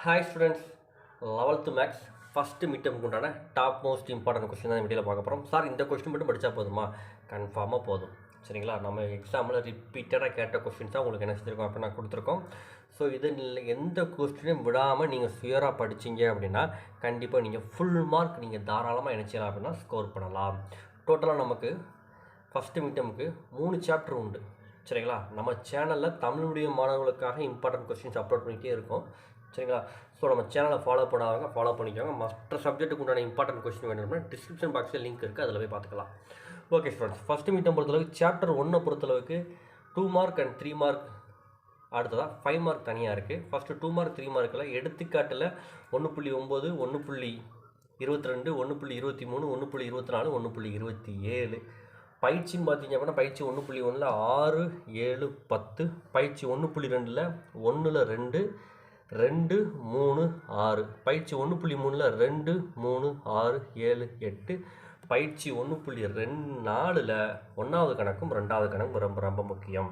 Hi students, 11th maths first mid டேர்முக்கு உண்டான top most important question தான் வீடியோவில் பார்க்க போகிறோம். சார் இந்த கொஸ்டின் மட்டும் படித்தா போதுமா? கன்ஃபார்மாக போதும். சரிங்களா? நம்ம எக்ஸாமில் ரிப்பீட்டடாக கேட்ட கொஸ்டின்ஸ் தான் உங்களுக்கு என்ன செஞ்சுருக்கோம் அப்படி நான் கொடுத்துருக்கோம். ஸோ இதில் எந்த கொஸ்டினையும் விடாமல் நீங்கள் சுயராக படிச்சிங்க அப்படின்னா கண்டிப்பாக நீங்கள் ஃபுல் மார்க் நீங்கள் தாராளமாக என்ன செய்யலாம் அப்படின்னா ஸ்கோர் பண்ணலாம். டோட்டலாக நமக்கு ஃபஸ்ட்டு மிட் டேர்முக்கு 3 சாப்டர் உண்டு. சரிங்களா? நம்ம சேனலில் தமிழ் மீடியம் மாணவர்களுக்காக இம்பார்ட்டன்ட் கொஸ்டின்ஸ் அப்லோட் பண்ணிகிட்டே இருக்கோம். சரிங்களா? ஸோ நம்ம சேனலை ஃபாலோ பண்ணாதவங்க ஃபாலோ பண்ணிக்கோங்க. மற்ற சப்ஜெக்ட்டுக்கு உண்டான இம்பார்ட்டன்ட் கொஸ்டின் வேணும்னா டிஸ்கிரிப்ஷன் பாக்ஸில் லிங்க் இருக்குது, அதில் போய் பார்த்துக்கலாம். ஓகே ஸ்டூடெண்ட்ஸ், ஃபஸ்ட்டு மீட்டம் பொறுத்தளவுக்கு சாப்டர் 1 பொறுத்தளவுக்கு 2 மார்க் அண்ட் 3 மார்க், அடுத்ததாக 5 மார்க் தனியாக இருக்குது. ஃபஸ்ட்டு 2 மார்க் 3 மார்க்கில் எடுத்துக்காட்டில் 1.9, 1.22, 1.23, 1.24, 1.27. பயிற்சின்னு பார்த்தீங்க அப்படின்னா பயிற்சி 1.1ல் 6, 7, 10. பயிற்சி 1.2ல் 1ல் 2, 2, 3, 6. பயிற்சி 1.3ல் 2, 3, 6, 7, 8. பயிற்சி 1.24ல் 1வது கணக்கும் 2வது கணக்கும் ரொம்ப ரொம்ப முக்கியம்.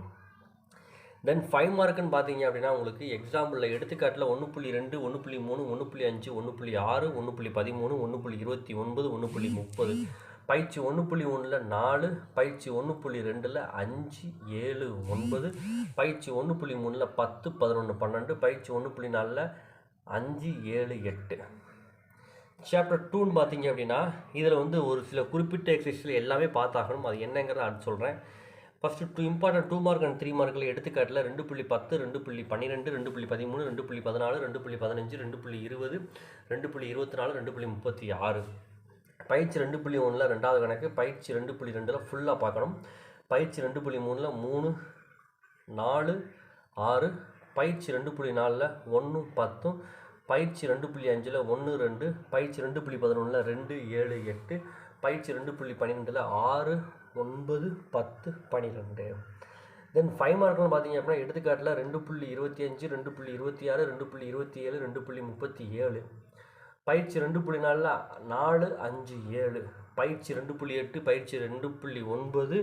தென் 5 மார்க்குன்னு பார்த்தீங்க அப்படின்னா உங்களுக்கு எக்ஸாம்பிளில் எடுத்துக்காட்டில் 1.2, 1.3, 1.5, 1.6, 1.13, 1.29, 1.30. பயிற்சி 1.1ல் 4, பயிற்சி 1.2ல் 5, 7, 9. பயிற்சி 1.3ல் 10, 11, 12. பயிற்சி 1.4ல் 5, 7, 8. சாப்டர் 2ன்னு பார்த்தீங்க அப்படின்னா இதில் வந்து ஒரு சில குறிப்பிட்ட எக்ஸசைஸில் எல்லாமே பார்த்தாகணும். அது என்னங்கிறத அடுத்து சொல்கிறேன். ஃபஸ்ட்டு இம்பார்ட்டன்ட் 2 மார்க் அண்ட் 3 மார்க்கில் எடுத்துக்காட்டில் 2.10, 2.12, 2.13, 2.14, 2.15, 2.20, 2.24, 2.36. பயிற்சி 2.1ல் 2வது கணக்கு. பயிற்சி 2.2ல் ஃபுல்லாக பார்க்கணும். பயிற்சி 2.3ல் 3, 4, 6. பயிற்சி 2.4ல் 1, 10. பயிற்சி 2.5ல் 1, 2. பயிற்சி 2.11ல் 2, 7, 8. பயிற்சி 2.12ல் 6, 9, 10, 12. தென் 5 மார்க்னு பார்த்தீங்க அப்படின்னா எடுத்துக்காட்டில் 2.25, 2.26, 2.27, 2.37. பயிற்சி 2.4ல் 4, 5, 7. பயிற்சி 2.8, பயிற்சி 2.9,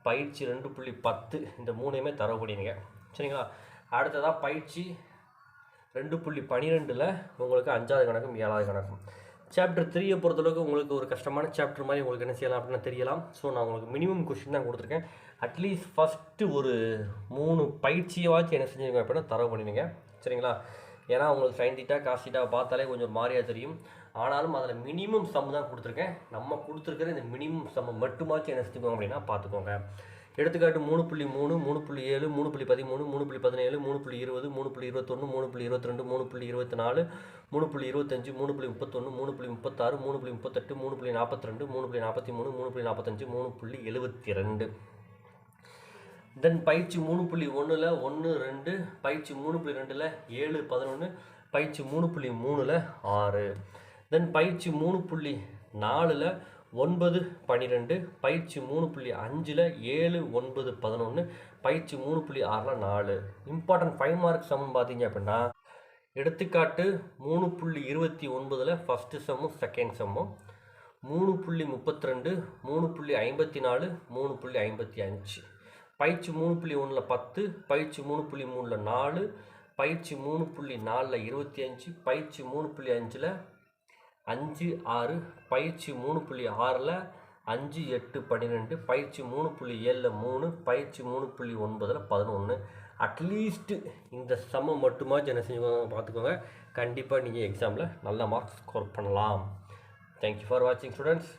பயிற்சி 2.10. இந்த மூணையுமே தரக்கூடியங்க. சரிங்களா? அடுத்ததாக பயிற்சி 2.12ல் உங்களுக்கு 5வது கணக்கும் 7வது கணக்கும். சாப்டர் 3 பொறுத்தளவுக்கு உங்களுக்கு ஒரு கஷ்டமான சாப்டர் மாதிரி உங்களுக்கு என்ன செய்யலாம் அப்படின்னா தெரியலாம். ஸோ நான் உங்களுக்கு மினிமம் கொஸ்டின் தான் கொடுத்துருக்கேன். அட்லீஸ்ட் ஃபஸ்ட்டு ஒரு 3 பயிற்சியாச்சும் என்ன செஞ்சுருங்க அப்படின்னா தரவு பண்ணிடுங்க. சரிங்களா? ஏன்னா உங்களுக்கு சைன் தீட்டா காஸ் தீட்டா பார்த்தாலே கொஞ்சம் மாறியாக தெரியும். ஆனாலும் அதில் மினிமம் சம் தான் கொடுத்துருக்கேன். நம்ம கொடுத்துருக்கிற இந்த மினிமம் சம் மட்டுமாச்சும் என்ன செஞ்சுக்கோங்க அப்படின்னா பார்த்துக்கோங்க. எடுத்துக்காட்டு 3.3, 3.7, 3.13, 3.17, 3.20, 3.21, 3.22, 3.24, 3.25, 3.31, 3.36, 3.38, 3.42, 3.43, 3.45, 3.72. தென் பயிற்சி 3.1ல் 1, 2. பயிற்சி 3.2ல் 7, 11. பயிற்சி 3.3ல் 6. தென் பயிற்சி 3.4ல் 9, 12. பயிற்சி 3.5ல் 7, 9, 11. பயிற்சி 3.6ல் 4. இம்பார்ட்டன்ட் 5 மார்க் சம் பார்த்தீங்க அப்படின்னா எடுத்துக்காட்டு 3.29ல் ஃபஸ்ட்டு சம்மும் செகண்ட் சம்மும், 3.32, 3.54, 3.55. பயிற்சி 3.1ல் 10. பயிற்சி 3.3ல் 4. பயிற்சி 3.4ல் 25. பயிற்சி 3.5ல் 5, 6. பயிற்சி 3.6ல் 5, 8, 12. பயிற்சி 3.7ல் 3. பயிற்சி 3.9ல் 11. அட்லீஸ்ட்டு இந்த சம்ம மட்டுமாச்சும் என்ன செஞ்சுக்கோங்க பார்த்துக்கோங்க. கண்டிப்பாக நீங்கள் எக்ஸாமில் நல்ல மார்க்ஸ் ஸ்கோர் பண்ணலாம். தேங்க்யூ ஃபார் வாட்சிங் ஸ்டூடெண்ட்ஸ்.